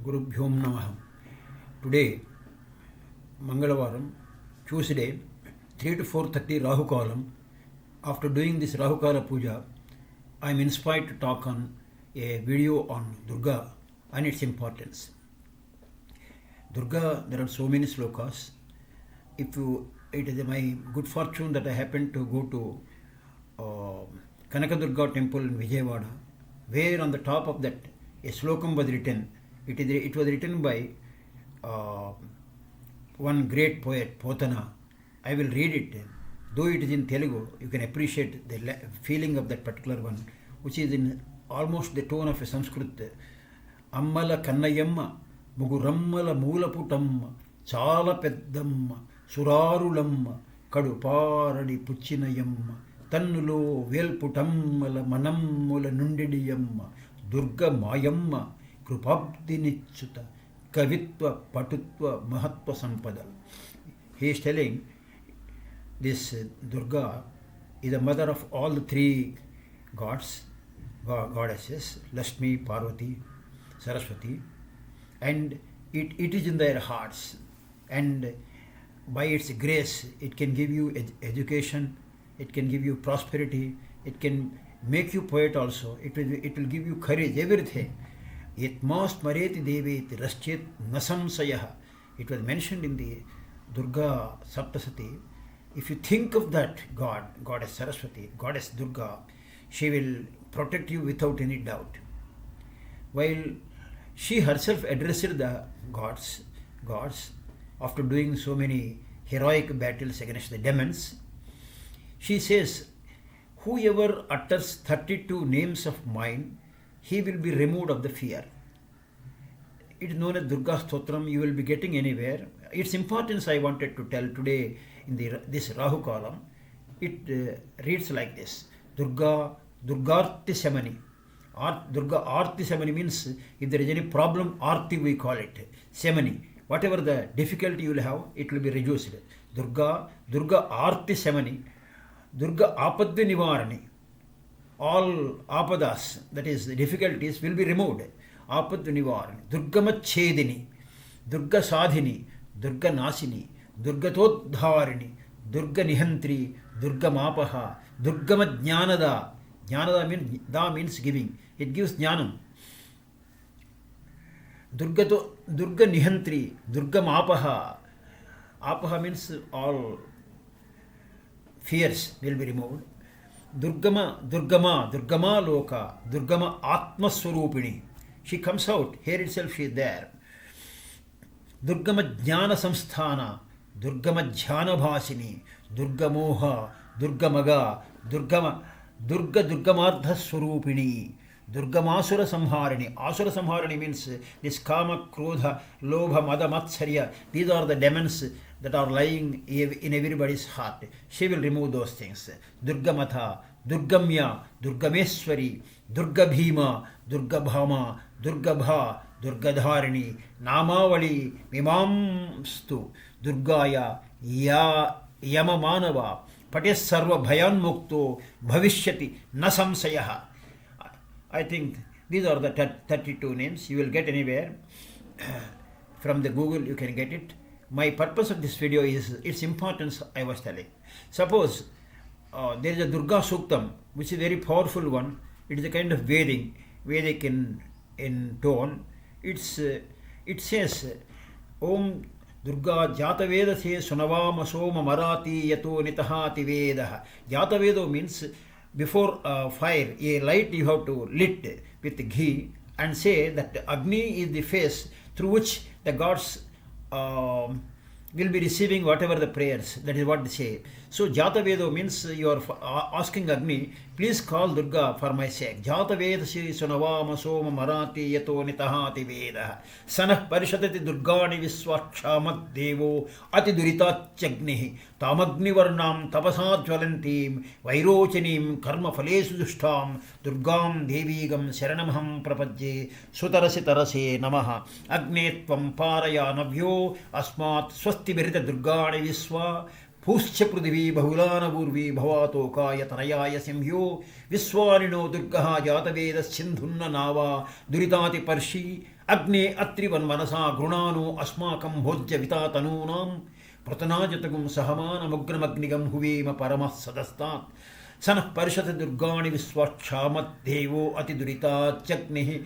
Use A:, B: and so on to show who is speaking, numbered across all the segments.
A: Gurubhyom Namah. Today, Mangalavaram, Tuesday, 3 to 4:30 Rahu Kalam. After doing this Rahu Kala Puja, I am inspired to talk on a video on Durga and its importance. Durga, there are so many slokas. It is my good fortune that I happened to go to Kanaka Durga temple in Vijayawada, where on the top of that a slokam was written. It was written by one great poet, Potana. I will read it. Though it is in Telugu, you can appreciate the feeling of that particular one, which is in almost the tone of a Sanskrit. Ammala kannayamma, mugurammala moolaputamma, chala peddamma, surarulamma, kaduparadi puchinayamma, tannulo velputammala manammula nundidiyamma, Durga mayamma, Krupabdinichuta, Kavitva, Patutva, Mahatva Sampada. He is telling this Durga is the mother of all the three goddesses, Lakshmi, Parvati, Saraswati, and it is in their hearts. And by its grace, it can give you education, it can give you prosperity, it can make you poet also, it will give you courage, everything. Yatmas mareti devet raschet nasamsayaha. It was mentioned in the Durga saptasati. If you think of that goddess Saraswati, goddess Durga, she will protect you without any doubt. While she herself addressed the gods after doing so many heroic battles against the demons, she says, whoever utters 32 names of mine, he will be removed of the fear. It is known as Durga stotram. You will be getting anywhere. Its importance I wanted to tell today in this Rahu column. It reads like this: Durgarti Samani. Durga Arti Samani means if there is any problem, Arti we call it. Samani. Whatever the difficulty you will have, it will be reduced. Durga Arti Samani. Durga Apadvi Nivarani. All apadas, that is the difficulties, will be removed. Apadvi Nivarani. Durgama Chedini. Durga Sadhini. Durga Nasini. Durga Todharini. Durga Nihantri. Durga Mapaha. Durgama Jnanada. Jnanada means giving. It gives jnanam. Durga Nihantri. Durga Mapaha. Apaha means all fears will be removed. Durgama Loka, Durgama Atma Swarupini. She comes out, here itself she is there. Durgama Jnana Samsthana, Durgama Jnana Bhasini, Durga Moha, Durga Maga, Durgamardha Swarupini, Durgamasura Samharini. Asura Samharini means this Kama, Krodha, Lobha, Mada, Matsarya. These are the demons that are lying in everybody's heart. She will remove those things. Durgamatha, Durgamya, Durgameswari, Durga Bhima, Durga Bhama, Durga Bha, Durga Dharini, Namavali, Mimamstu, Durgaya, Yama Manava, Pates Sarva Bhayan Mukto, Bhavishyati, Nasamsayaha. I think these are the 32 names. You will get anywhere. From the Google you can get it. My purpose of this video is its importance I was telling. Suppose there is a Durga Suktam, which is a very powerful one. It is a kind of Vedic in tone. It says, Om Durga Jataveda se Sunavama Soma Marati Yato Nitahati Vedaha. Jataveda means before fire, a light you have to lit with ghee and say that Agni is the face through which the gods will be receiving whatever the prayers. That is what they say. So Jatavedo means you are asking Agni, please call Durga for my sake. Jataveda si sunavama soma marati yato nitahati veda. Sanah parishatati durgani viswakshamat devo ati duritachagnihi. Tamagni varnam tapasat jvalantim vairochanim karma phalesu dushtam durgam devigam sharanamham prapajye sutarasi tarase namaha agnetvam paraya navyo asmat swasti birita durgani viswa Puscha Prudivi Bahulana Burvi Bhavato Kaya Tanayaya Simhyo Viswarino Durgaha Jatavedas Sindhunna Nava Duritati Parshi Agne Atrivan Vanasa Grunano Asmakam Bhojya Vitatanunam Pratanajatagum Sahamana Mugramagnigam Huvima Paramas Sadastat Sanah Parishata Durgani Viswachamat Devo Ati Durita Chaknehi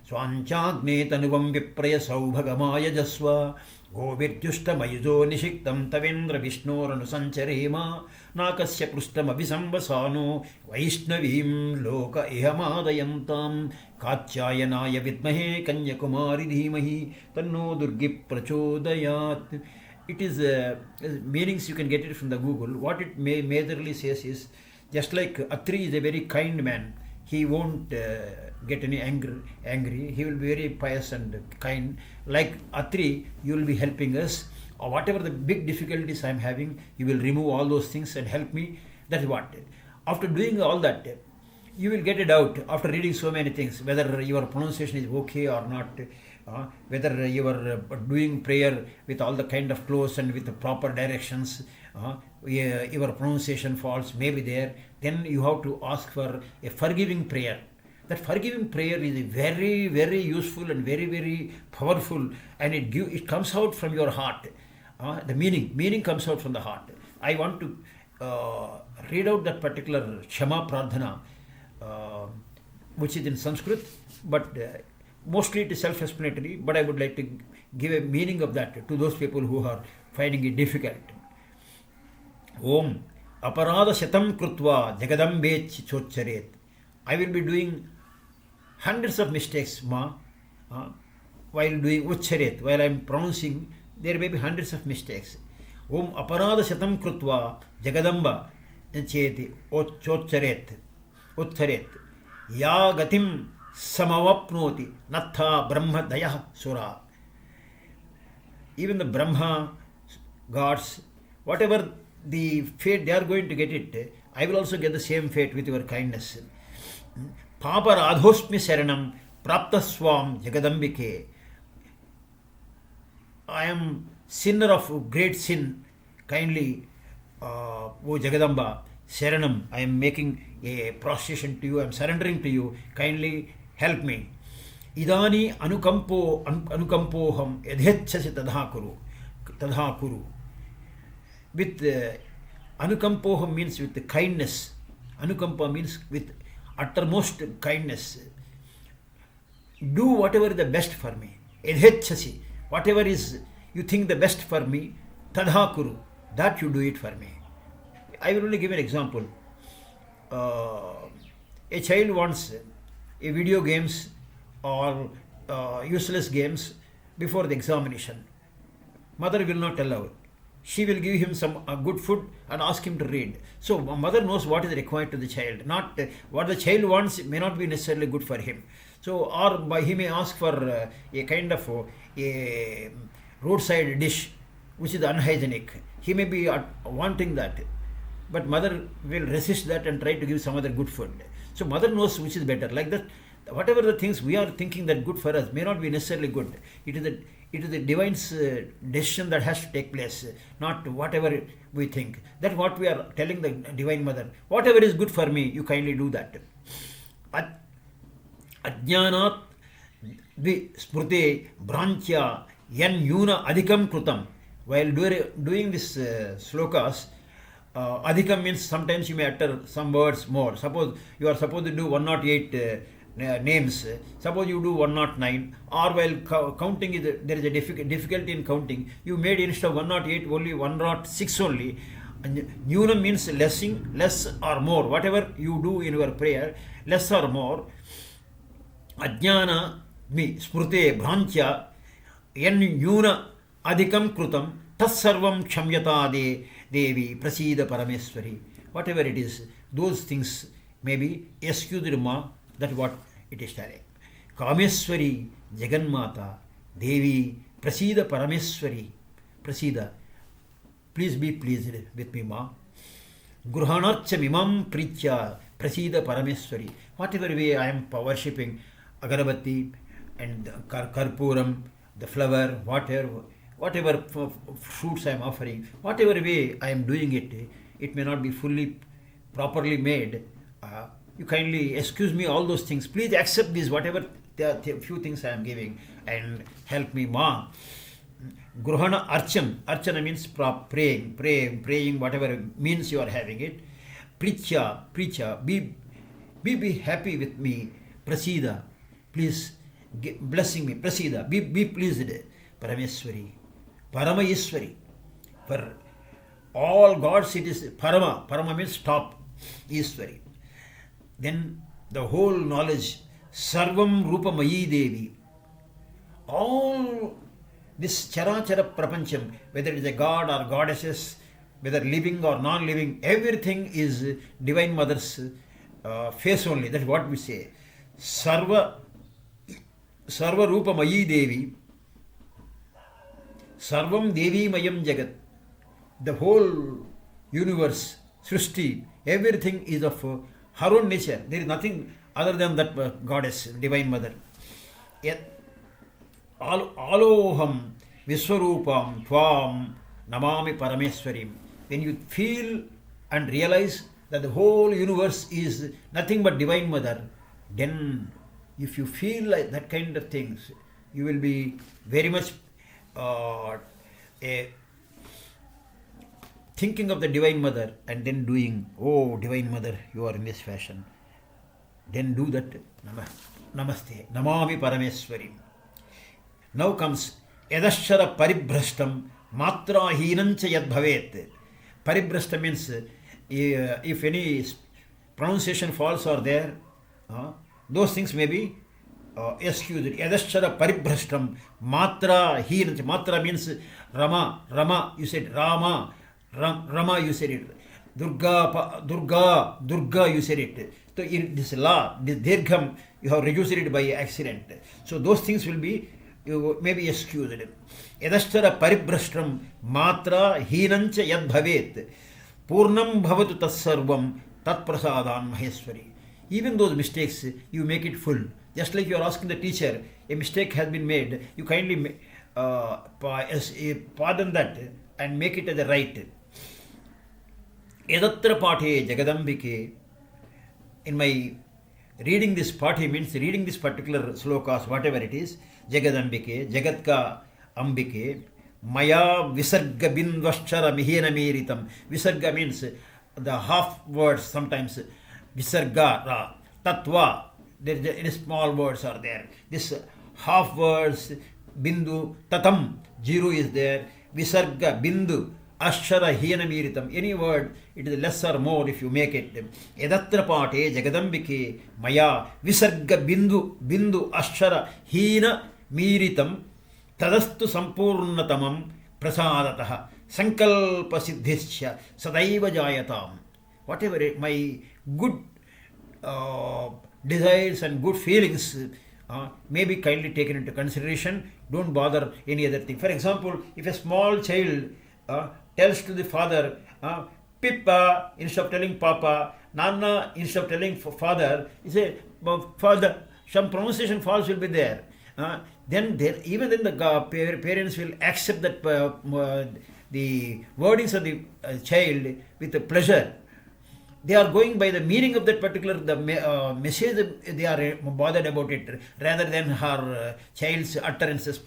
A: Swanchagne Tanuvam Vipraya Saubhagamaya Jaswa Govirjushta Mayujo Nishiktam Tavendra Vishnor Anusancharema Nakasya Prustam Abhisambasano Vaishnavim Loka Ihamadayantam Kachayanaya Vidmahe Kanyakumari Dhimahi Tanno Durgi Prachodayat. It is meanings you can get it from the Google. What it majorly says is just like Atri is a very kind man. He won't get any angry. He will be very pious and kind. Like Atri, you will be helping us. Or whatever the big difficulties I am having, you will remove all those things and help me. That is what. After doing all that, you will get it out after reading so many things, whether your pronunciation is okay or not, whether you are doing prayer with all the kind of clothes and with the proper directions, your pronunciation faults may be there. Then you have to ask for a forgiving prayer. That forgiving prayer is very, very useful and very, very powerful, and it comes out from your heart. The meaning comes out from the heart. I want to read out that particular Shama Prarthana, which is in Sanskrit, but mostly it is self-explanatory, but I would like to give a meaning of that to those people who are finding it difficult. Om Aparadhakshama krutva jagadambe chocharet. I will be doing hundreds of mistakes, while doing ucharet, while I am pronouncing, there may be hundreds of mistakes. Om Aparadhakshama krutva jagadamba cheti chocharet uttaret ya gatim samavapnoti natha brahma dayah sura. Even the Brahma gods, whatever the fate they are going to get it, I will also get the same fate with your kindness. Papa radhosmi saranam praptaswam jagadambike. I am sinner of great sin. Kindly, O Jagadamba, Saranam, I am making a prostration to you, I am surrendering to you. Kindly help me. Idani anukampoham yadhechasi tadhakuru. With anukampoham means with kindness. Anukampa means with uttermost kindness. Do whatever is the best for me. Yadhechasi, whatever is you think the best for me, tadhakuru, that you do it for me. I will only give an example. A child wants a video games or useless games before the examination. Mother will not allow it. She will give him some good food and ask him to read. So mother knows what is required to the child. Not what the child wants may not be necessarily good for him. So he may ask for a kind of a roadside dish which is unhygienic. He may be wanting that, but mother will resist that and try to give some other good food. So mother knows which is better. Like that, whatever the things we are thinking that good for us may not be necessarily good. It is the divine's decision that has to take place, not whatever we think. That's what we are telling the Divine Mother. Whatever is good for me, you kindly do that. Ajnanat smrute branchya yan yuna adhikam krutam. While doing this slokas, adhikam means sometimes you may utter some words more. Suppose you are supposed to do 108 names. Suppose you do 109, or while counting there is a difficulty in counting. You made instead of 108 only 106 only. Nyuna means less or more. Whatever you do in your prayer, less or more. Ajnana mi smrute bhranchya yan nyuna adhikam krutam tassarvam kshamyata devi prasida parameswari. Whatever it is, those things may be excused, ma. That's what it is telling. Kameswari Jaganmata Devi Prasida Parameswari. Prasida, please be pleased with me, ma. Gruhanarcha mimam prichya Prasida Parameswari. Whatever way I am worshipping Agarabati and Karpuram, the flower, whatever, whatever fruits I am offering, whatever way I am doing it, it may not be fully properly made. You kindly excuse me all those things. Please accept these, whatever few things I am giving, and help me ma. Gruhana archan. Archana means praying, whatever means you are having it. Pricha, be happy with me. Prasida, please blessing me. Prasida, be pleased. Parameswari, Paramayeswari. For all gods it is Parama. Parama means top. Iswari. Then the whole knowledge, Sarvam Rupa Mayi Devi. All this Charachara Prapancham, whether it is a god or goddesses, whether living or non-living, everything is Divine Mother's face only. That's what we say. Sarva Rupa Mayi Devi. Sarvam Devi Mayam Jagat. The whole universe, Srishti, everything is of her own nature. There is nothing other than that goddess, Divine Mother. Yet, Aloham Viswarupam Tvam Namami Parameswarim. When you feel and realize that the whole universe is nothing but Divine Mother, then if you feel like that kind of things, you will be very much thinking of the Divine Mother and then doing, oh Divine Mother, you are in this fashion. Then do that. Namaste. Namami Parameswarim. Now comes Yadashara Paribhrashtam Matra Hinancha Yad Bhavet. Paribhrashta means if any pronunciation faults are there, those things may be excused. Yadashara Paribhrashtam Matra Hinancha. Matra means Rama, you said Rama. Rama, you said it. Durga, you said it. So in this law, this dirgham, you have reduced it by accident. So those things will be, you may be excused. Yadashara paribhrashtam matra hinancha yad bhavet purnam bhavatu tassarvam tat prasadan maheswari. Even those mistakes, you make it full. Just like you are asking the teacher, a mistake has been made, you kindly pardon that and make it as a right. Edatra Pathe Jagadambike. In my reading this Pathe means reading this particular slokas, whatever it is, Jagadambike, Jagatka Ambike, Maya Visarga Bindvashchara Mihena Miritam. Visarga means the half words sometimes. Visarga, Ra, Tatva, there small words are there. This half words, Bindu, Tatam, zero is there. Visarga, Bindu, Ashara Hena Miritam. Any word, it is less or more if you make it. Edatra Pate Jagadambike Maya Visarga Bindu Ashara Hena Miritam Tadastu Sampurnatamam Prasadataha Sankalpa Siddhisya Sadaiva Jayatam. Whatever my good desires and good feelings may be kindly taken into consideration. Don't bother any other thing. For example, if a small child tells to the father, Pippa, instead of telling Papa, Nana, instead of telling father, he say, father, some pronunciation faults will be there. Then the parents will accept that the wordings of the child with a pleasure. They are going by the meaning of that particular message. They are bothered about it rather than her child's utterances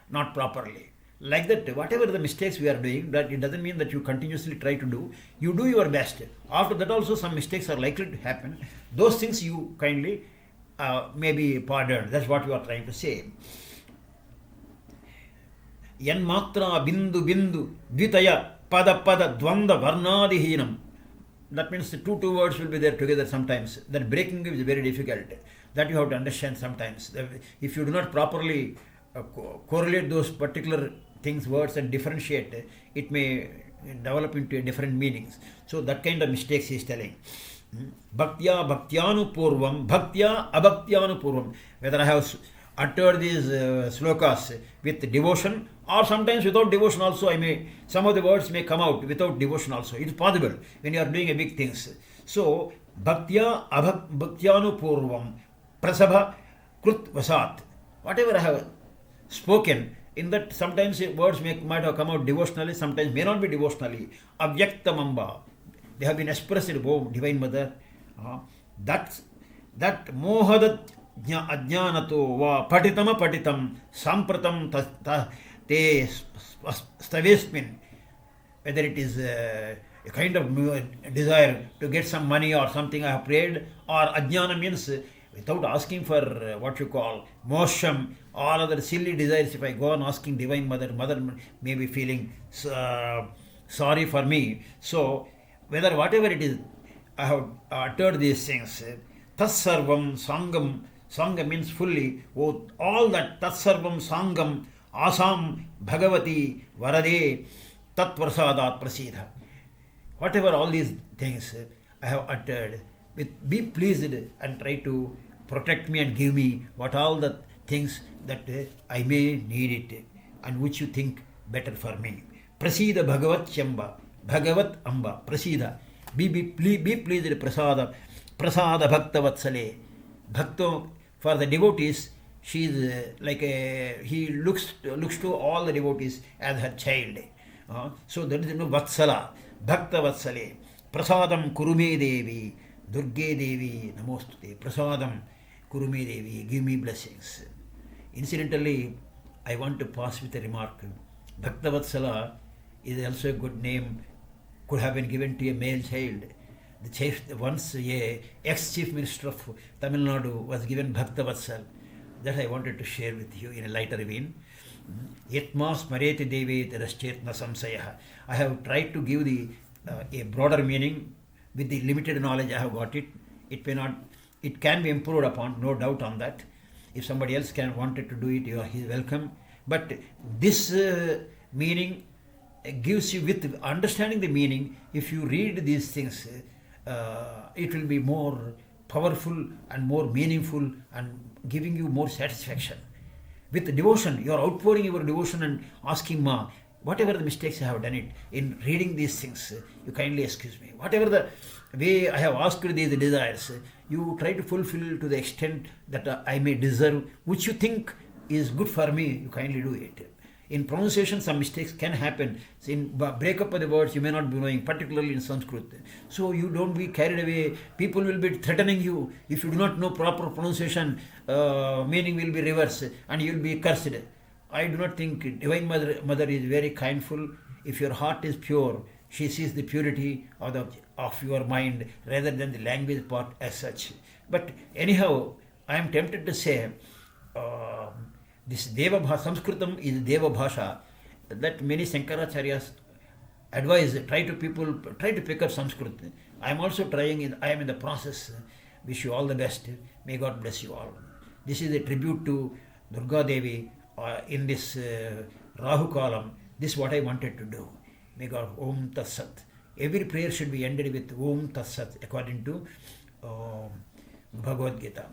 A: not properly. Like that, whatever the mistakes we are doing, that it doesn't mean that you continuously try to do. You do your best. After that also some mistakes are likely to happen. Those things you kindly may be pardoned. That's what you are trying to say. Yan matra bindu dvitaya pada dvanda varnadihinam. That means the two words will be there together sometimes. That breaking is very difficult. That you have to understand sometimes. If you do not properly correlate those particular things, words, and differentiate, it may develop into different meanings. So that kind of mistakes he is telling. Bhaktya bhaktyanu bhaktya abhaktyanu purvam. Whether I have uttered these slokas with devotion or sometimes without devotion also, some of the words may come out without devotion also. It is possible when you are doing a big things. So bhaktya abhaktyanu purvam prasabha krut vasat. Whatever I have spoken In that, sometimes words might have come out devotionally, sometimes may not be devotionally. Avyaktamamba. They have been expressed in Divine Mother. That mohadat ajnanato va patitama patitam sampratam te stavesmin. Whether it is a kind of desire to get some money or something I have prayed, or ajnana means without asking for what you call mosham, all other silly desires. If I go on asking Divine Mother, Mother may be feeling sorry for me. So whether whatever it is, I have uttered these things. Tatsarvam sangam. Sangam means fully. Oh, all that tatsarvam sangam asam bhagavati varade tat prasadat prasidha. Whatever all these things I have uttered, be pleased and try to protect me and give me what all the things that I may need it and which you think better for me. Prasida Bhagavat Chamba, Bhagavat Amba, Prasida. Be pleased, Prasada Bhakta Vatsale. Bhakto, for the devotees, she is he looks to all the devotees as her child. So there is no Vatsala, Bhakta Vatsale. Prasadam Kurume Devi, Durga Devi, Namostute. Prasadam Kurume Devi, give me blessings. Incidentally, I want to pass with a remark. Bhakta Vatsala is also a good name, could have been given to a male child. Once a ex-chief minister of Tamil Nadu was given Bhakta Vatsal. That I wanted to share with you in a lighter vein. Yatma smareti devi teraschetna samsayah. I have tried to give a broader meaning with the limited knowledge I have got it. It can be improved upon, no doubt on that. If somebody else wanted to do it, he is welcome. But this meaning gives you, with understanding the meaning, if you read these things, it will be more powerful and more meaningful and giving you more satisfaction. With devotion, you are outpouring your devotion and asking Ma, whatever the mistakes I have done it in reading these things, you kindly excuse me. Whatever the way I have asked these desires, you try to fulfill to the extent that I may deserve, which you think is good for me, you kindly do it. In pronunciation, some mistakes can happen. In breakup of the words, you may not be knowing, particularly in Sanskrit. So you don't be carried away. People will be threatening you. If you do not know proper pronunciation, meaning will be reversed and you will be cursed. I do not think Divine Mother is very kindful. If your heart is pure, she sees the purity of your mind rather than the language part as such. But anyhow, I am tempted to say, this Deva Bhasha, Sanskritam is Deva Bhasha, that many Shankaracharyas advise, try to pick up Sanskrit. I am also trying, I am in the process. Wish you all the best. May God bless you all. This is a tribute to Durga Devi in this Rahu Kalam. This is what I wanted to do. May God, Om Tat Sat. Every prayer should be ended with Om Tat Sat according to Bhagavad Gita.